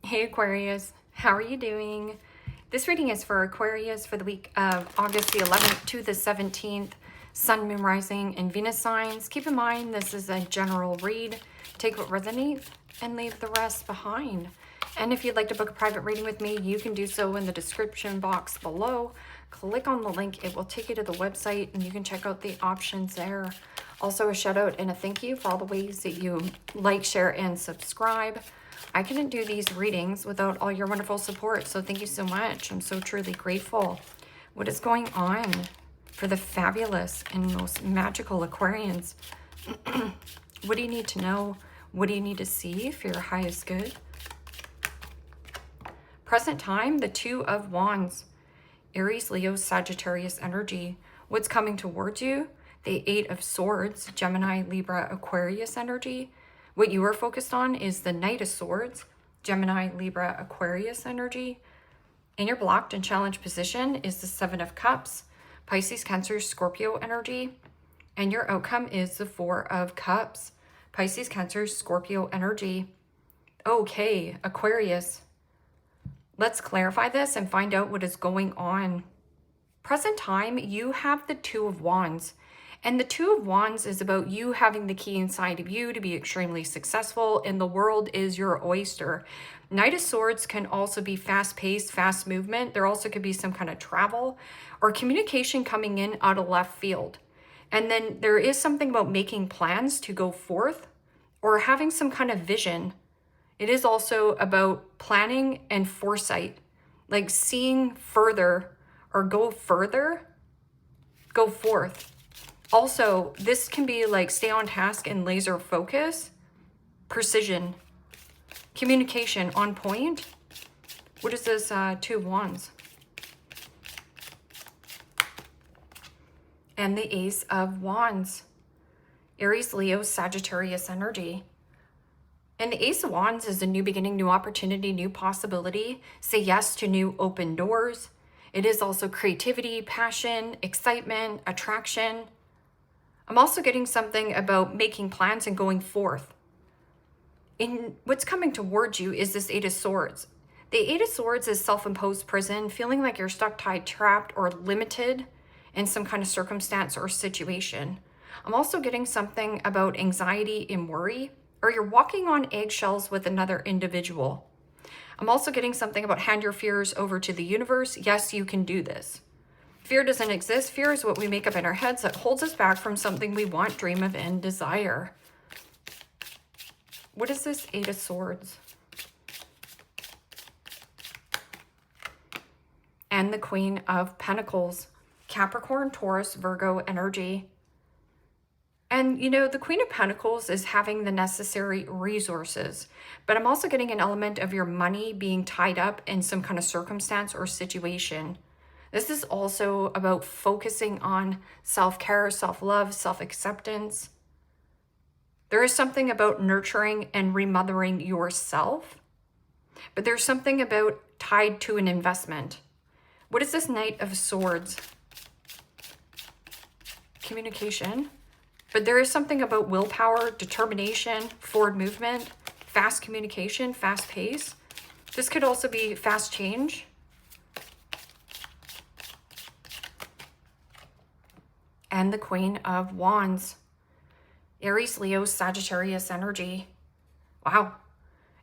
Hey Aquarius, how are you doing? This reading is for Aquarius for the week of August the 11th to the 17th, Sun, Moon, Rising, and Venus signs. Keep in mind this is a general read. Take what resonates and leave the rest behind. And if you'd like to book a private reading with me, you can do so in the description box below. Click on the link, it will take you to the website and you can check out the options there. Also a shout out and a thank you for all the ways that you like, share, and subscribe. I couldn't do these readings without all your wonderful support, so thank you so much. I'm so truly grateful. What is going on for the fabulous and most magical Aquarians? What do you need to know? What do you need to see for your highest good? Present time, the Two of Wands. Aries, Leo, Sagittarius energy. What's coming towards you? The Eight of Swords, Gemini, Libra, Aquarius energy. What you are focused on is the Knight of Swords, Gemini, Libra, Aquarius energy. In your blocked and challenged position is the Seven of Cups, Pisces, Cancer, Scorpio energy. And your outcome is the Four of Cups, Pisces, Cancer, Scorpio energy. Okay, Aquarius. Let's clarify this and find out what is going on. Present time, you have the Two of Wands. And the Two of Wands is about you having the key inside of you to be extremely successful, and the world is your oyster. Knight of Swords can also be fast-paced, fast movement. There also could be some kind of travel or communication coming in out of left field. And then there is something about making plans to go forth or having some kind of vision. It is also about planning and foresight, like seeing further or go further, go forth. Also, this can be like stay on task and laser focus, precision, communication on point. What is this Two of Wands? And the Ace of Wands. Aries, Leo, Sagittarius energy. And the Ace of Wands is a new beginning, new opportunity, new possibility. Say yes to new open doors. It is also creativity, passion, excitement, attraction. I'm also getting something about making plans and going forth. In what's coming towards you is this Eight of Swords. The Eight of Swords is self-imposed prison, feeling like you're stuck, tied, trapped, or limited in some kind of circumstance or situation. I'm also getting something about anxiety and worry, or you're walking on eggshells with another individual. I'm also getting something about hand your fears over to the universe. Yes, you can do this. Fear doesn't exist. Fear is what we make up in our heads that holds us back from something we want, dream of, and desire. What is this Eight of Swords? And the Queen of Pentacles, Capricorn, Taurus, Virgo energy. And, you know, the Queen of Pentacles is having the necessary resources, but I'm also getting an element of your money being tied up in some kind of circumstance or situation. This is also about focusing on self-care, self-love, self-acceptance. There is something about nurturing and remothering yourself, but there's something about tied to an investment. What is this Knight of Swords? Communication. But there is something about willpower, determination, forward movement, fast communication, fast pace. This could also be fast change. And the Queen of Wands. Aries, Leo, Sagittarius energy. Wow.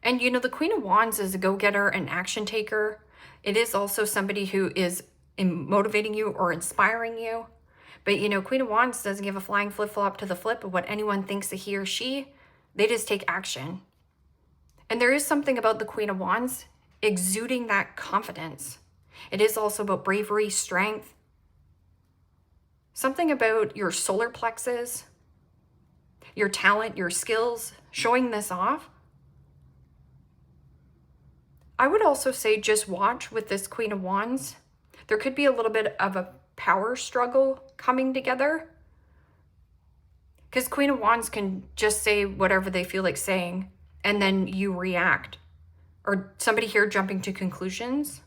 And you know, the Queen of Wands is a go-getter, an action taker. It is also somebody who is motivating you or inspiring you. But you know, Queen of Wands doesn't give a flying flip-flop to the flip of what anyone thinks of he or she. They just take action. And there is something about the Queen of Wands exuding that confidence. It is also about bravery, strength. Something about your solar plexus, your talent, your skills, showing this off. I would also say just watch with this Queen of Wands. There could be a little bit of a power struggle coming together. Because Queen of Wands can just say whatever they feel like saying, and then you react. Or somebody here jumping to conclusions.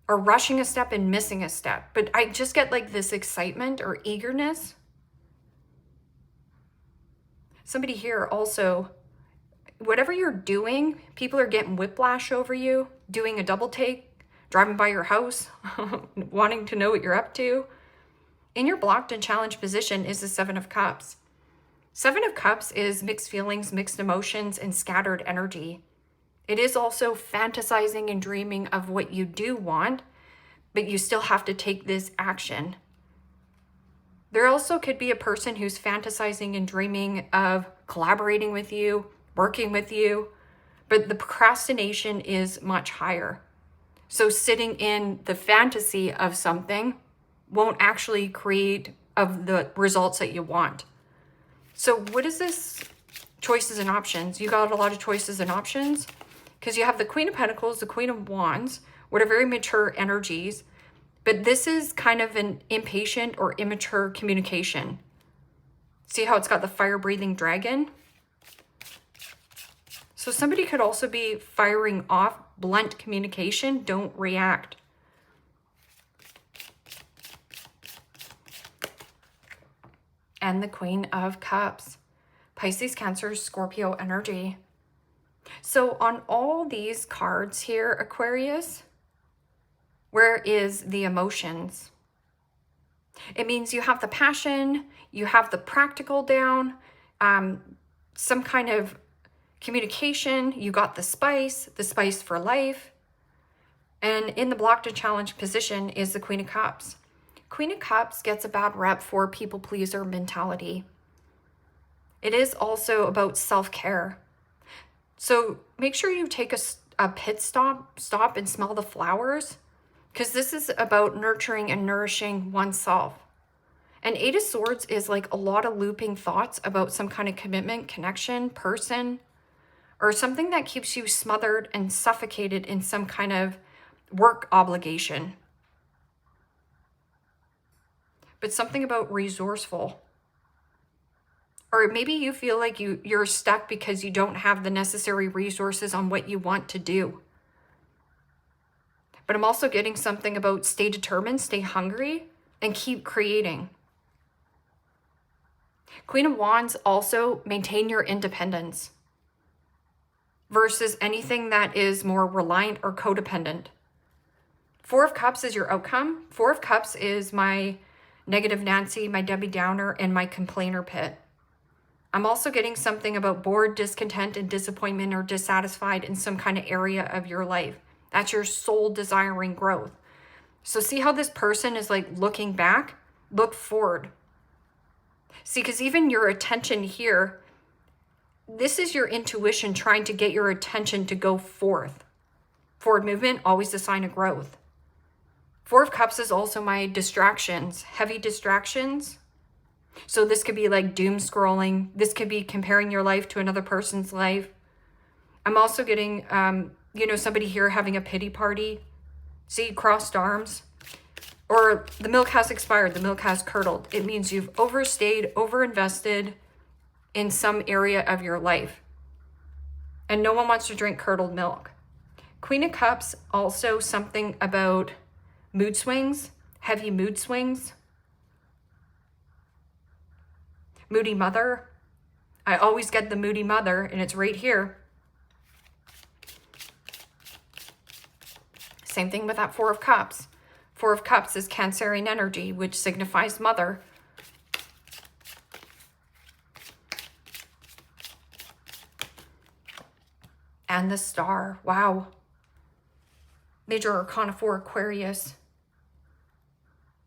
Or rushing a step and missing a step. But I just get like this excitement or eagerness. Somebody here also whatever you're doing, people are getting whiplash over you, doing a double take, driving by your house, wanting to know what you're up to. In your blocked and challenged position is the Seven of Cups. Seven of Cups is mixed feelings, mixed emotions, and scattered energy. It is also fantasizing and dreaming of what you do want, but you still have to take this action. There also could be a person who's fantasizing and dreaming of collaborating with you, working with you, but the procrastination is much higher. So sitting in the fantasy of something won't actually create of the results that you want. So what is this choices and options? You got a lot of choices and options because you have the Queen of Pentacles, the Queen of Wands, what are very mature energies, but this is kind of an impatient or immature communication. See how it's got the fire-breathing dragon? So somebody could also be firing off blunt communication. Don't react. And the Queen of Cups. Pisces, Cancer, Scorpio energy. So on all these cards here, Aquarius, where is the emotions? It means you have the passion, you have the practical down, some kind of communication, you got the spice for life. And in the blocked and challenged position is the Queen of Cups. Queen of Cups gets a bad rep for people pleaser mentality. It is also about self-care. So make sure you take a pit stop and smell the flowers, because this is about nurturing and nourishing oneself. And Eight of Swords is like a lot of looping thoughts about some kind of commitment, connection, person, or something that keeps you smothered and suffocated in some kind of work obligation. But something about resourceful. Or maybe you feel like you're stuck because you don't have the necessary resources on what you want to do. But I'm also getting something about stay determined, stay hungry, and keep creating. Queen of Wands also maintain your independence versus anything that is more reliant or codependent. Four of Cups is your outcome. Four of Cups is my negative Nancy, my Debbie Downer, and my complainer pit. I'm also getting something about bored, discontent, and disappointment or dissatisfied in some kind of area of your life. That's your soul desiring growth. So see how this person is like looking back? Look forward. See, because even your attention here, this is your intuition trying to get your attention to go forth. Forward movement, always a sign of growth. Four of Cups is also my distractions, heavy distractions. So this could be like doom scrolling. This could be comparing your life to another person's life. I'm also getting, somebody here having a pity party. See, crossed arms. Or the milk has expired, the milk has curdled. It means you've overstayed, overinvested in some area of your life. And no one wants to drink curdled milk. Queen of Cups, also something about mood swings, heavy mood swings. Moody mother. I always get the moody mother, and it's right here. Same thing with that Four of Cups. Four of Cups is Cancerian energy, which signifies mother. And the Star. Wow. Major Arcana for Aquarius.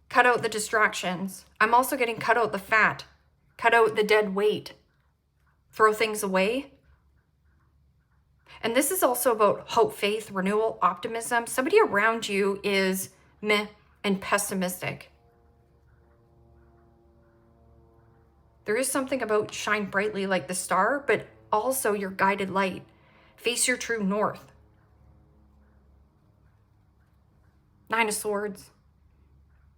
Cut out the distractions. I'm also getting cut out the fat. Cut out the dead weight. Throw things away. And this is also about hope, faith, renewal, optimism. Somebody around you is meh and pessimistic. There is something about shine brightly like the star, but also your guided light. Face your true north. Nine of Swords.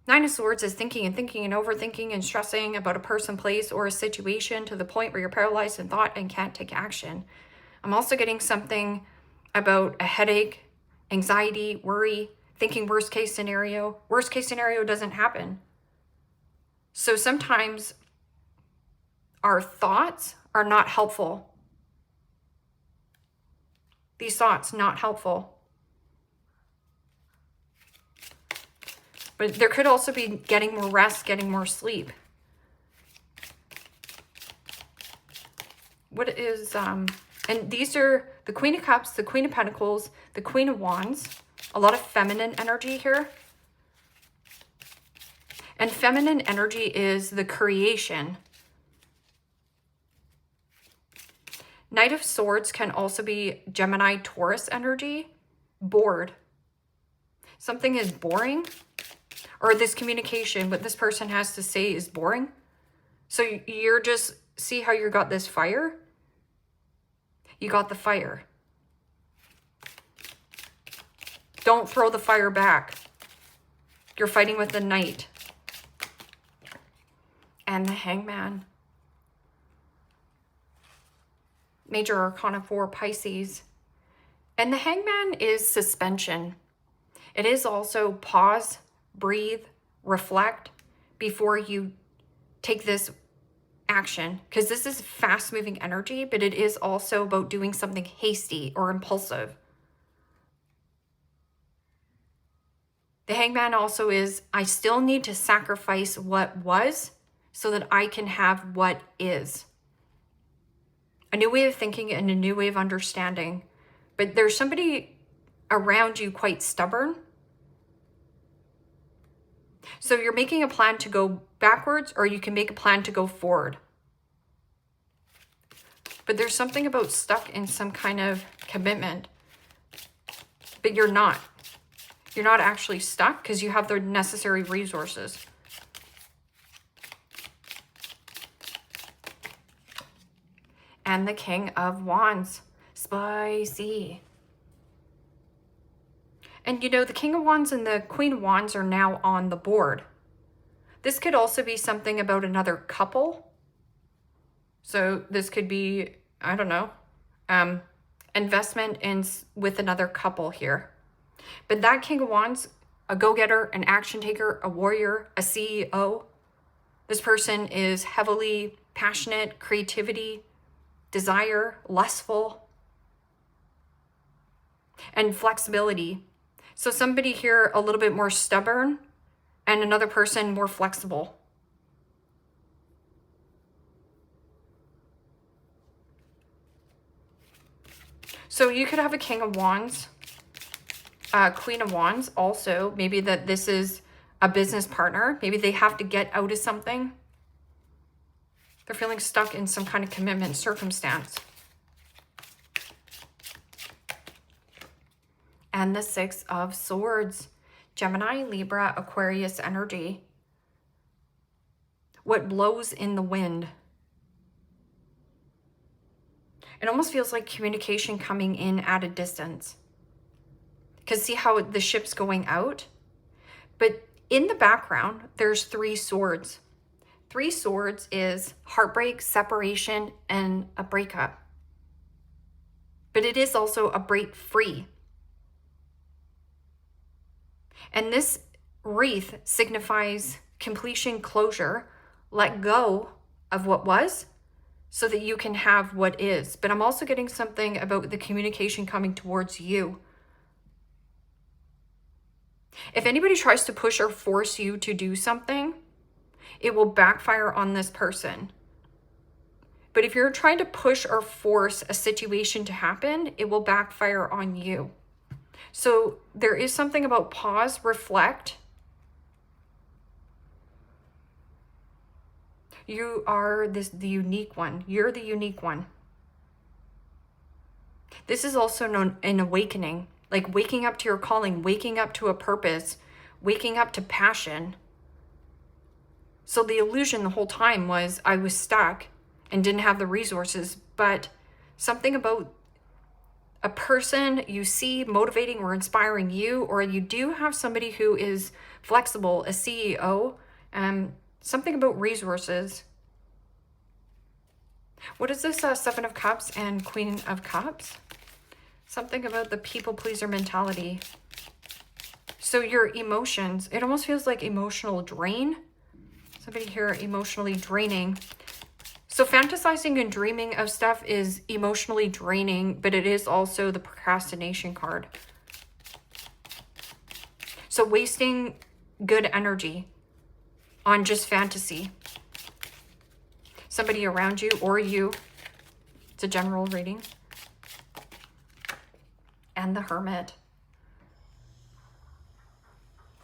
Nine of Swords is thinking and overthinking and stressing about a person, place, or a situation to the point where you're paralyzed in thought and can't take action. I'm also getting something about a headache, anxiety, worry, thinking worst case scenario. Worst case scenario doesn't happen. So sometimes our thoughts are not helpful. These thoughts, not helpful. But there could also be getting more rest, getting more sleep. What is, and these are the Queen of Cups, the Queen of Pentacles, the Queen of Wands. A lot of feminine energy here. And feminine energy is the creation. Knight of Swords can also be Gemini, Taurus energy. Bored. Something is boring. Or this communication, what this person has to say is boring. So you're just, see how you got this fire? You got the fire. Don't throw the fire back. You're fighting with the Knight. And the Hangman. Major Arcana 4, Pisces. And the Hangman is suspension. It is also pause, breathe, reflect before you take this action. Because this is fast-moving energy, but it is also about doing something hasty or impulsive. The Hangman also is, I still need to sacrifice what was so that I can have what is. A new way of thinking and a new way of understanding. But there's somebody around you quite stubborn. So you're making a plan to go backwards, or you can make a plan to go forward. But there's something about stuck in some kind of commitment. But you're not. You're not actually stuck because you have the necessary resources. And the King of Wands. Spicy. And you know, the King of Wands and the Queen of Wands are now on the board. This could also be something about another couple. So this could be, I don't know, investment with another couple here. But that King of Wands, a go-getter, an action taker, a warrior, a CEO. This person is heavily passionate, creativity, desire, lustful, and flexibility. So somebody here a little bit more stubborn and another person more flexible. So you could have a King of Wands, Queen of Wands also. Maybe that this is a business partner. Maybe they have to get out of something. They're feeling stuck in some kind of commitment circumstance. And the Six of Swords. Gemini, Libra, Aquarius energy. What blows in the wind? It almost feels like communication coming in at a distance. Because see how the ship's going out? But in the background, there's 3 swords. 3 swords is heartbreak, separation, and a breakup. But it is also a break free. And this wreath signifies completion, closure, let go of what was so that you can have what is. But I'm also getting something about the communication coming towards you. If anybody tries to push or force you to do something, it will backfire on this person. But if you're trying to push or force a situation to happen, it will backfire on you. So there is something about pause, reflect. You are the unique one. You're the unique one. This is also an awakening, like waking up to your calling, waking up to a purpose, waking up to passion. So the illusion the whole time was I was stuck and didn't have the resources, but something about a person you see motivating or inspiring you, or you do have somebody who is flexible, a CEO, something about resources. What is this 7 of Cups and Queen of Cups? Something about the people pleaser mentality. So your emotions, it almost feels like emotional drain. Somebody here emotionally draining. So fantasizing and dreaming of stuff is emotionally draining, but it is also the procrastination card. So wasting good energy on just fantasy. Somebody around you or you. It's a general reading. And the Hermit.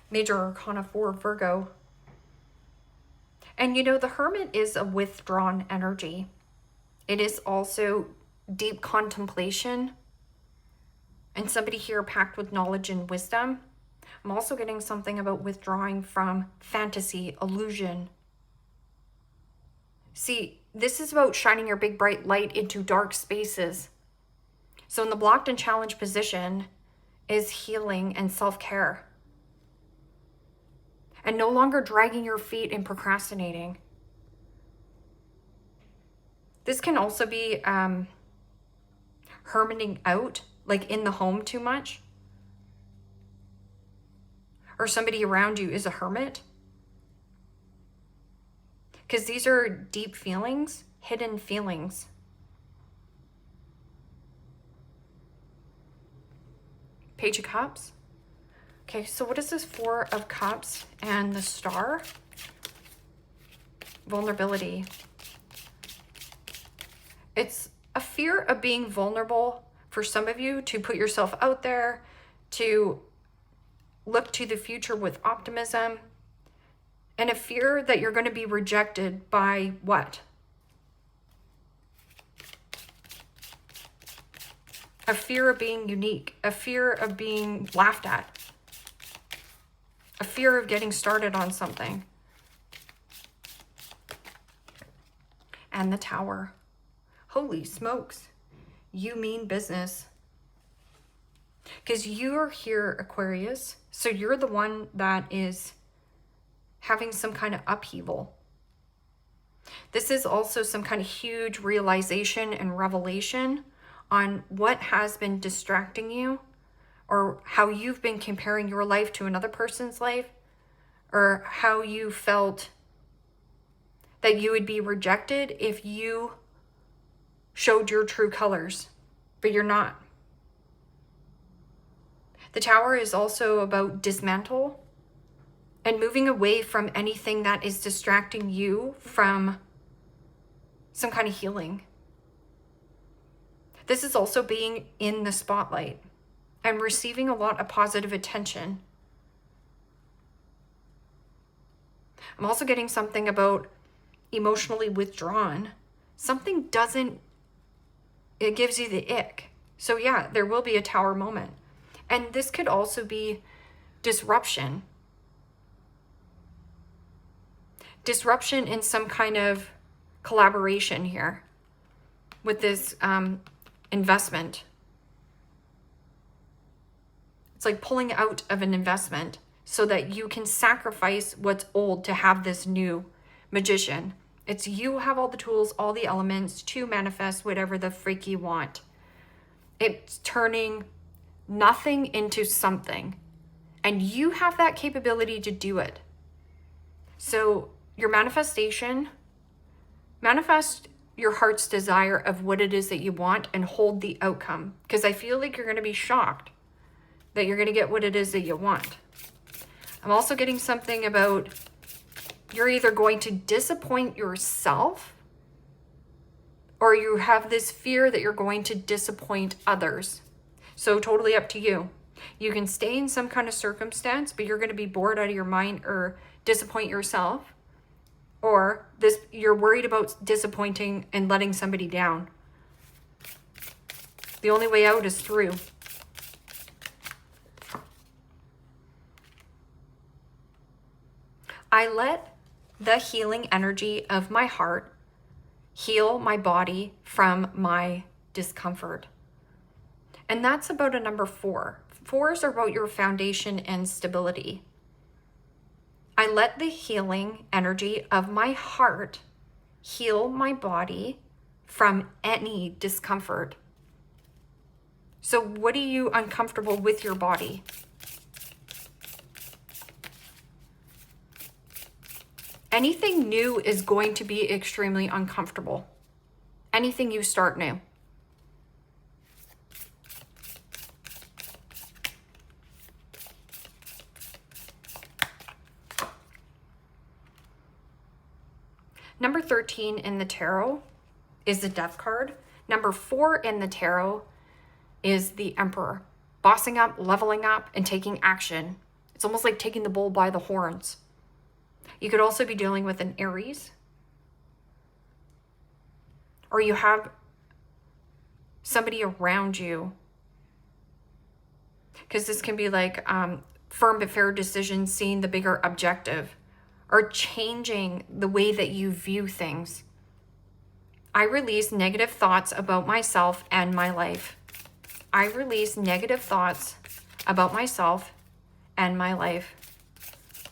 Major Arcana 4, Virgo. And you know, the Hermit is a withdrawn energy. It is also deep contemplation. And somebody here packed with knowledge and wisdom. I'm also getting something about withdrawing from fantasy, illusion. See, this is about shining your big bright light into dark spaces. So in the blocked and challenged position is healing and self-care. And no longer dragging your feet and procrastinating. This can also be hermiting out, like in the home too much. Or somebody around you is a hermit. Because these are deep feelings, hidden feelings. Page of Cups. Okay, so what is this Four of Cups and the Star? Vulnerability. It's a fear of being vulnerable for some of you, to put yourself out there, to look to the future with optimism, and a fear that you're going to be rejected by what? A fear of being unique, a fear of being laughed at, a fear of getting started on something. And the Tower. Holy smokes, you mean business. Because you're here, Aquarius, so you're the one that is having some kind of upheaval. This is also some kind of huge realization and revelation on what has been distracting you, or how you've been comparing your life to another person's life, or how you felt that you would be rejected if you showed your true colors, but you're not. The Tower is also about dismantle and moving away from anything that is distracting you from some kind of healing. This is also being in the spotlight and receiving a lot of positive attention. I'm also getting something about emotionally withdrawn. Something doesn't, it gives you the ick. So yeah, there will be a Tower moment. And this could also be disruption. Disruption in some kind of collaboration here with this investment. It's like pulling out of an investment so that you can sacrifice what's old to have this new Magician. It's you have all the tools, all the elements to manifest whatever the freak you want. It's turning nothing into something. And you have that capability to do it. So your manifestation, manifest your heart's desire of what it is that you want and hold the outcome. Because I feel like you're going to be shocked that you're going to get what it is that you want. I'm also getting something about you're either going to disappoint yourself, or you have this fear that you're going to disappoint others. So totally up to you. You can stay in some kind of circumstance, but you're going to be bored out of your mind or disappoint yourself. Or this, you're worried about disappointing and letting somebody down. The only way out is through. I let the healing energy of my heart heal my body from my discomfort. And that's about a number 4. 4s are about your foundation and stability. I let the healing energy of my heart heal my body from any discomfort. So what are you uncomfortable with your body? Anything new is going to be extremely uncomfortable. Anything you start new. Number 13 in the tarot is the Death card. Number 4 in the tarot is the Emperor. Bossing up, leveling up, and taking action. It's almost like taking the bull by the horns. You could also be dealing with an Aries. Or you have somebody around you. Because this can be like firm but fair decisions, seeing the bigger objective. Or changing the way that you view things. I release negative thoughts about myself and my life. I release negative thoughts about myself and my life.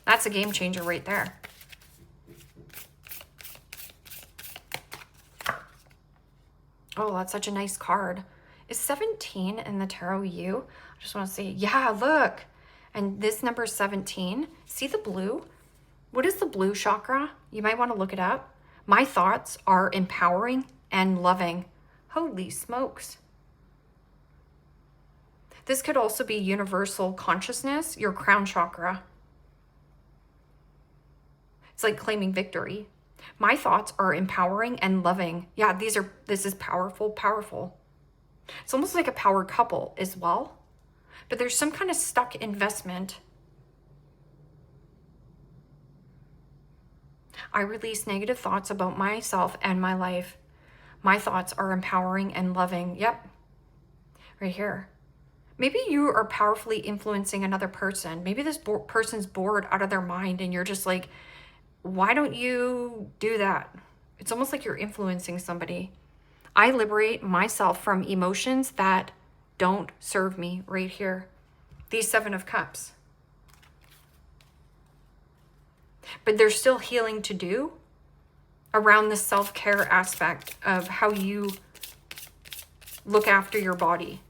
That's a game changer right there. Oh, that's such a nice card. Is 17 in the tarot you? I just want to say, yeah, look. And this number 17, see the blue? What is the blue chakra? You might want to look it up. My thoughts are empowering and loving. Holy smokes. This could also be universal consciousness, your crown chakra. It's like claiming victory. My thoughts are empowering and loving. Yeah, this is powerful, powerful. It's almost like a power couple as well. But there's some kind of stuck investment. I release negative thoughts about myself and my life. My thoughts are empowering and loving. Yep. Right here. Maybe you are powerfully influencing another person. Maybe this person's bored out of their mind and you're just like, why don't you do that? It's almost like you're influencing somebody. I liberate myself from emotions that don't serve me right here. These 7 of Cups. But there's still healing to do around the self-care aspect of how you look after your body.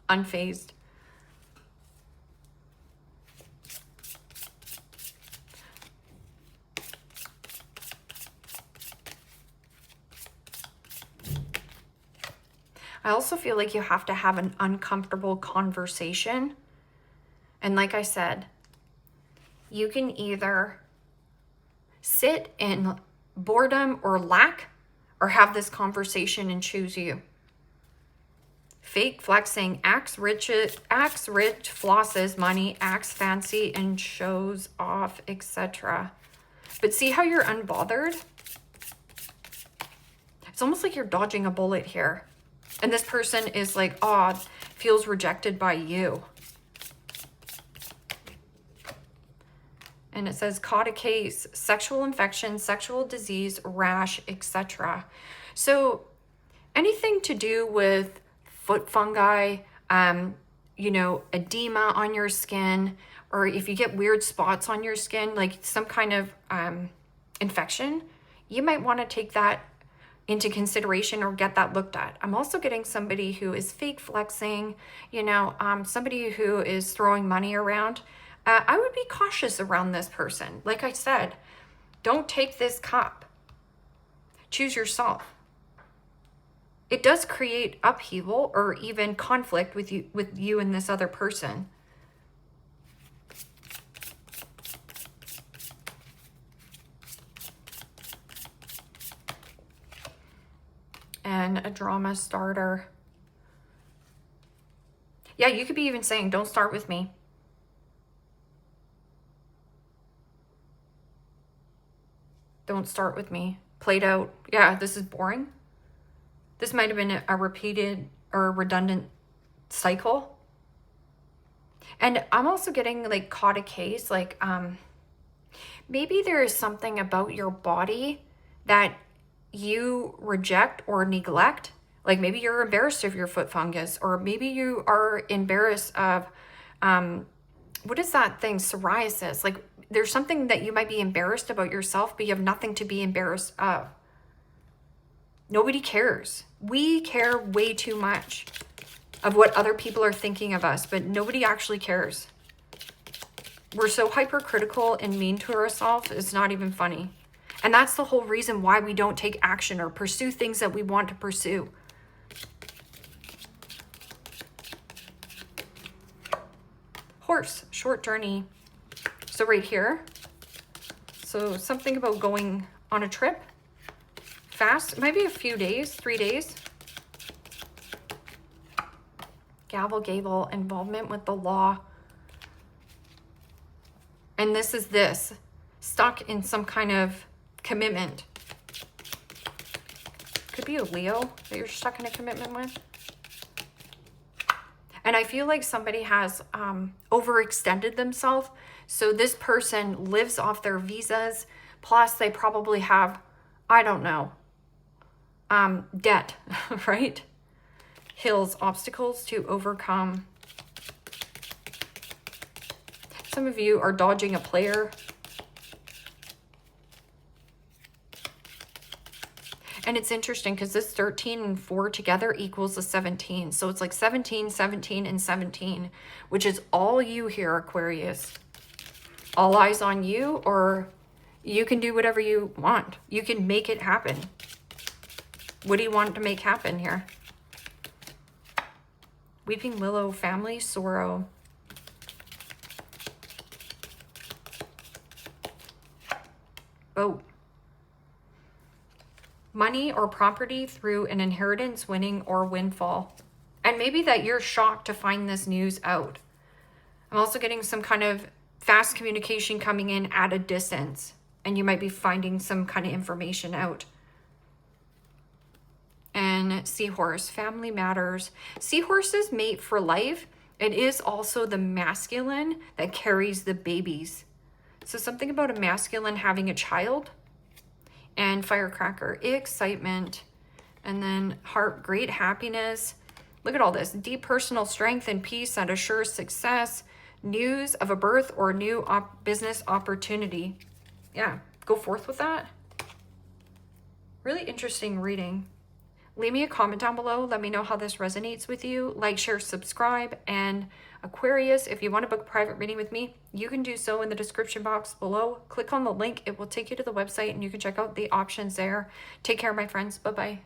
Unfazed. I also feel like you have to have an uncomfortable conversation. And like I said, you can either sit in boredom or lack or have this conversation and choose you. Fake flexing, acts rich, flosses money, acts fancy, and shows off, etc. But see how you're unbothered? It's almost like you're dodging a bullet here. And this person is like, oh, feels rejected by you. And it says, caught a case, sexual infection, sexual disease, rash, etc. So anything to do with foot fungi, edema on your skin, or if you get weird spots on your skin, like some kind of infection, you might want to take that into consideration or get that looked at. I'm also getting somebody who is fake flexing, somebody who is throwing money around. I would be cautious around this person. Like I said, don't take this cup. Choose yourself. It does create upheaval or even conflict with you and this other person. And a drama starter. Yeah, you could be even saying, don't start with me. Don't start with me. Played out. Yeah, this is boring. This might have been a repeated or redundant cycle. And I'm also getting like caught a case, like maybe there is something about your body that you reject or neglect. Like maybe you're embarrassed of your foot fungus, or maybe you are embarrassed of, what is that thing? Psoriasis. Like there's something that you might be embarrassed about yourself, but you have nothing to be embarrassed of. Nobody cares. We care way too much of what other people are thinking of us, but nobody actually cares. We're so hypercritical and mean to ourselves, it's not even funny. And that's the whole reason why we don't take action or pursue things that we want to pursue. Horse, short journey. So right here, so something about going on a trip fast. It might be a few days, 3 days. Gavel, gable, involvement with the law. And this is this, stuck in some kind of commitment. Could be a Leo that you're stuck in a commitment with. And I feel like somebody has overextended themselves. So this person lives off their visas. Plus they probably have, I don't know, debt, right? Hills, obstacles to overcome. Some of you are dodging a player. And it's interesting because this 13 and 4 together equals a 17. So it's like 17, 17, and 17, which is all you here, Aquarius. All eyes on you, or you can do whatever you want. You can make it happen. What do you want to make happen here? Weeping Willow, family, sorrow. Boat. Money or property through an inheritance, winning, or windfall. And maybe that you're shocked to find this news out. I'm also getting some kind of fast communication coming in at a distance. And you might be finding some kind of information out. And seahorse, family matters. Seahorses mate for life. It is also the masculine that carries the babies. So something about a masculine having a child. And firecracker, excitement. And then heart, great happiness. Look at all this. Deep personal strength and peace that assures success. News of a birth or new business opportunity. Yeah, go forth with that. Really interesting reading. Leave me a comment down below. Let me know how this resonates with you. Like, share, subscribe. And Aquarius, if you want to book a private reading with me, you can do so in the description box below. Click on the link. It will take you to the website and you can check out the options there. Take care, my friends. Bye-bye.